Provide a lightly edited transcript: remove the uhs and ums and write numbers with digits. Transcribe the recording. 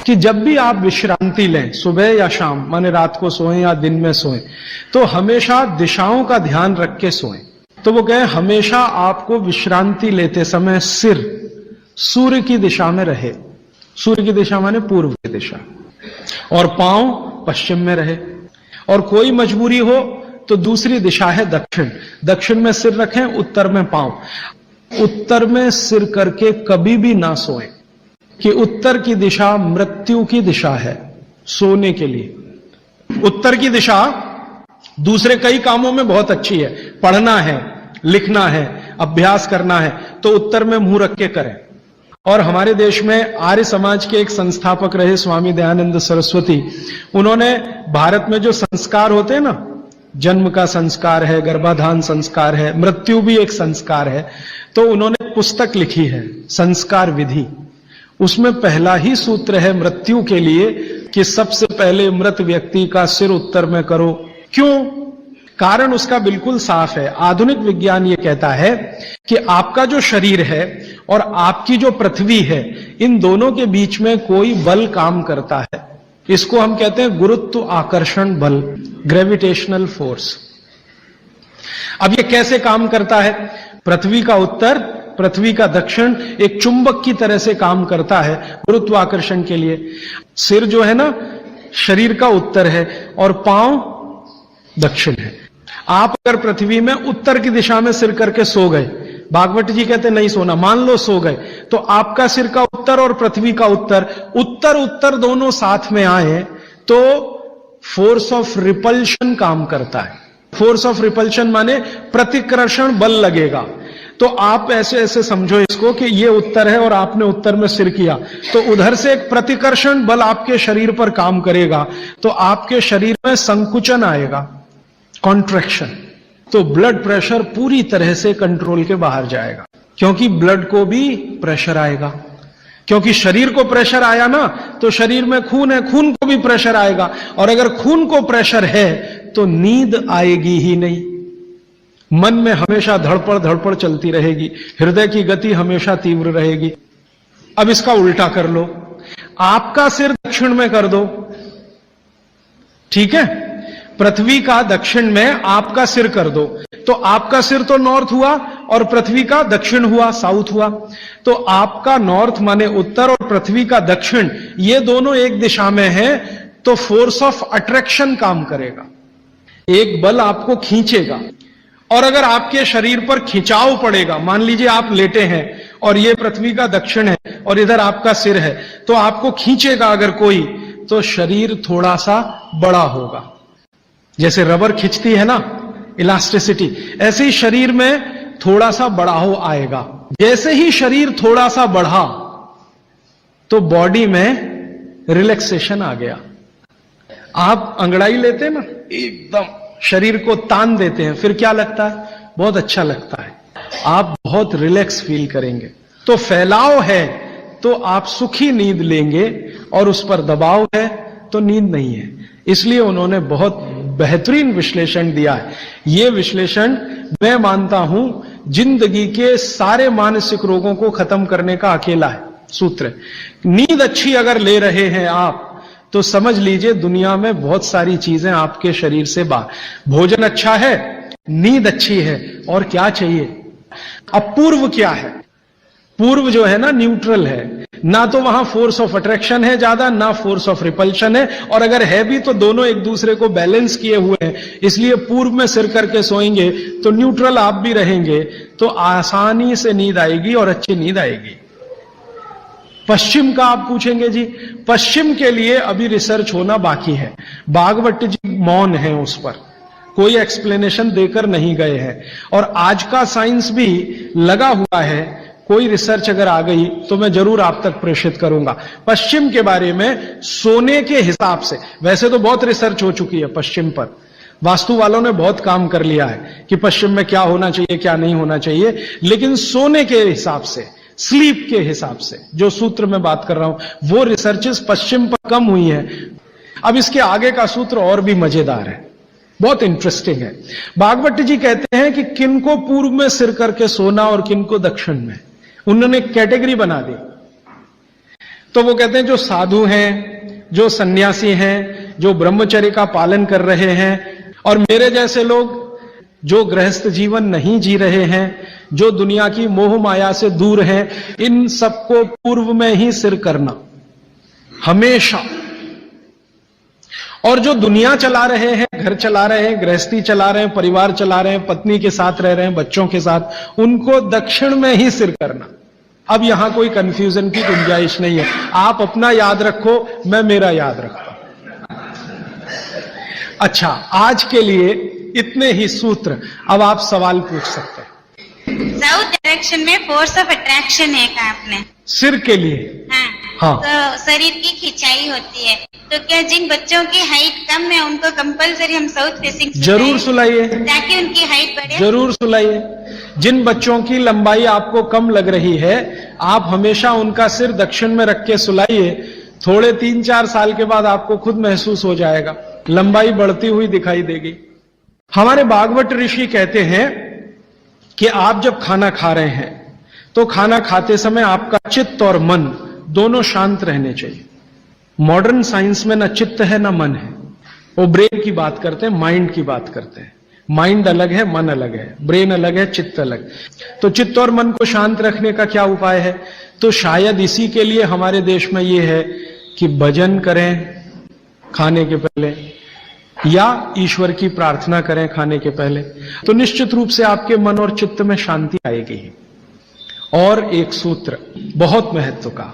कि जब भी आप विश्रांति लें, सुबह या शाम, माने रात को सोएं या दिन में सोएं, तो हमेशा दिशाओं का ध्यान रख के सोएं। तो वो कहे हमेशा आपको विश्रांति लेते समय सिर सूर्य की दिशा में रहे। सूर्य की दिशा माने पूर्व की दिशा, और पांव पश्चिम में रहे। और कोई मजबूरी हो तो दूसरी दिशा है दक्षिण, दक्षिण में सिर रखें, उत्तर में पांव। उत्तर में सिर करके कभी भी ना सोएं, कि उत्तर की दिशा मृत्यु की दिशा है सोने के लिए। उत्तर की दिशा दूसरे कई कामों में बहुत अच्छी है, पढ़ना है, लिखना है, अभ्यास करना है, तो उत्तर में मुंह रख के करें। और हमारे देश में आर्य समाज के एक संस्थापक रहे स्वामी दयानंद सरस्वती, उन्होंने भारत में जो संस्कार होते हैं ना, जन्म का संस्कार है, गर्भाधान संस्कार है, मृत्यु भी एक संस्कार है, तो उन्होंने पुस्तक लिखी है संस्कार विधि। उसमें पहला ही सूत्र है मृत्यु के लिए कि सबसे पहले मृत व्यक्ति का सिर उत्तर में करो। क्यों? कारण उसका बिल्कुल साफ है। आधुनिक विज्ञान ये कहता है कि आपका जो शरीर है और आपकी जो पृथ्वी है, इन दोनों के बीच में कोई बल काम करता है। इसको हम कहते हैं गुरुत्व आकर्षण बल, ग्रेविटेशनल फोर्स। अब ये कैसे काम करता है? पृथ्वी का उत्तर, पृथ्वी का दक्षिण एक चुंबक की तरह से काम करता है गुरुत्वाकर्षण के लिए। सिर जो है ना शरीर का उत्तर है और पांव दक्षिण है। आप अगर पृथ्वी में उत्तर की दिशा में सिर करके सो गए, भागवत जी कहते नहीं सोना, मान लो सो गए, तो आपका सिर का उत्तर और पृथ्वी का उत्तर, उत्तर उत्तर दोनों साथ में आए तो फोर्स ऑफ रिपल्शन काम करता है। फोर्स ऑफ रिपल्शन माने प्रतिकर्षण बल लगेगा। तो आप ऐसे ऐसे समझो इसको कि ये उत्तर है और आपने उत्तर में सिर किया, तो उधर से एक प्रतिकर्षण बल आपके शरीर पर काम करेगा, तो आपके शरीर में संकुचन आएगा, कॉन्ट्रैक्शन। तो ब्लड प्रेशर पूरी तरह से कंट्रोल के बाहर जाएगा, क्योंकि ब्लड को भी प्रेशर आएगा। क्योंकि शरीर को प्रेशर आया ना, तो शरीर में खून है, खून को भी प्रेशर आएगा, और अगर खून को प्रेशर है तो नींद आएगी ही नहीं। मन में हमेशा धड़पड़ चलती रहेगी, हृदय की गति हमेशा तीव्र रहेगी। अब इसका उल्टा कर लो, आपका सिर दक्षिण में कर दो, ठीक है? पृथ्वी का दक्षिण में आपका सिर कर दो, तो आपका सिर तो नॉर्थ हुआ और पृथ्वी का दक्षिण हुआ, साउथ हुआ। तो आपका नॉर्थ माने उत्तर और पृथ्वी का दक्षिण, ये दोनों एक दिशा में हैं, तो फोर्स ऑफ अट्रैक्शन काम करेगा, एक बल आपको खींचेगा। और अगर आपके शरीर पर खिंचाव पड़ेगा, मान लीजिए आप लेटे हैं और ये पृथ्वी का दक्षिण है और इधर आपका सिर है, तो आपको खींचेगा अगर कोई, तो शरीर थोड़ा सा बड़ा होगा। जैसे रबर खींचती है ना, इलास्टिसिटी, ऐसे ही शरीर में थोड़ा सा बढ़ाव आएगा। जैसे ही शरीर थोड़ा सा बढ़ा तो बॉडी में रिलैक्सेशन आ गया। आप अंगड़ाई लेते हैं ना, एकदम शरीर को तान देते हैं, फिर क्या लगता है? बहुत अच्छा लगता है, आप बहुत रिलैक्स फील करेंगे। तो फैलाव है तो आप सुखी नींद लेंगे, और उस पर दबाव है तो नींद नहीं है। इसलिए उन्होंने बहुत बेहतरीन विश्लेषण दिया है। यह विश्लेषण मैं मानता हूं जिंदगी के सारे मानसिक रोगों को खत्म करने का अकेला है सूत्र। नींद अच्छी अगर ले रहे हैं आप, तो समझ लीजिए दुनिया में बहुत सारी चीजें आपके शरीर से बाहर। भोजन अच्छा है, नींद अच्छी है, और क्या चाहिए? अब पूर्व क्या है? पूर्व जो है ना न्यूट्रल है, ना तो वहां फोर्स ऑफ अट्रैक्शन है ज्यादा, ना फोर्स ऑफ रिपल्शन है, और अगर है भी तो दोनों एक दूसरे को बैलेंस किए हुए हैं। इसलिए पूर्व में सिर करके सोएंगे तो न्यूट्रल आप भी रहेंगे, तो आसानी से नींद आएगी और अच्छी नींद आएगी। पश्चिम का आप पूछेंगे जी, पश्चिम के लिए अभी रिसर्च होना बाकी है। भागवत जी मौन है, उस पर कोई एक्सप्लेनेशन देकर नहीं गए हैं, और आज का साइंस भी लगा हुआ है। कोई रिसर्च अगर आ गई तो मैं जरूर आप तक प्रेषित करूंगा पश्चिम के बारे में, सोने के हिसाब से। वैसे तो बहुत रिसर्च हो चुकी है पश्चिम पर, वास्तु वालों ने बहुत काम कर लिया है कि पश्चिम में क्या होना चाहिए क्या नहीं होना चाहिए, लेकिन सोने के हिसाब से, स्लीप के हिसाब से जो सूत्र में बात कर रहा हूं, वो रिसर्चेस पश्चिम पर कम हुई है। अब इसके आगे का सूत्र और भी मजेदार है, बहुत इंटरेस्टिंग है। भागवत जी कहते हैं कि किनको पूर्व में सिर करके सोना और किनको दक्षिण में। उन्होंने कैटेगरी बना दी। तो वो कहते हैं जो साधु हैं, जो सन्यासी हैं, जो ब्रह्मचर्य का पालन कर रहे हैं, और मेरे जैसे लोग जो गृहस्थ जीवन नहीं जी रहे हैं, जो दुनिया की मोह माया से दूर हैं, इन सबको पूर्व में ही सिर करना हमेशा। और जो दुनिया चला रहे हैं, घर चला रहे हैं, गृहस्थी चला रहे हैं, परिवार चला रहे हैं, पत्नी के साथ रह रहे हैं, बच्चों के साथ, उनको दक्षिण में ही सिर करना। अब यहां कोई कंफ्यूजन की गुंजाइश नहीं है। आप अपना याद रखो, मैं मेरा याद रखता हूं। अच्छा, आज के लिए इतने ही सूत्र। अब आप सवाल पूछ सकते हैं। साउथ डायरेक्शन में फोर्स ऑफ अट्रैक्शन है कहा आपने? सिर के लिए? हाँ। तो शरीर की खिंचाई होती है, तो क्या जिन बच्चों की हाइट कम है उनको कंपलसरी हम साउथ फेसिंग जरूर सुलाइए, ताकि उनकी हाइट बढ़े? जरूर सुलाइए। जिन बच्चों की लंबाई आपको कम लग रही है, आप हमेशा उनका सिर दक्षिण में रख के सुलाइए। थोड़े 3-4 साल के बाद आपको खुद महसूस हो जाएगा, लंबाई बढ़ती हुई दिखाई देगी। हमारे भागवत ऋषि कहते हैं कि आप जब खाना खा रहे हैं तो खाना खाते समय आपका चित्त और मन दोनों शांत रहने चाहिए। मॉडर्न साइंस में ना चित्त है ना मन है। वो ब्रेन की बात करते हैं, माइंड की बात करते हैं। माइंड अलग है, मन अलग है, ब्रेन अलग है, चित्त अलग। तो चित्त और मन को शांत रखने का क्या उपाय है? तो शायद इसी के लिए हमारे देश में ये है कि भजन करें खाने के पहले, या ईश्वर की प्रार्थना करें खाने के पहले। तो निश्चित रूप से आपके मन और चित्त में शांति आएगी। और एक सूत्र बहुत महत्व का,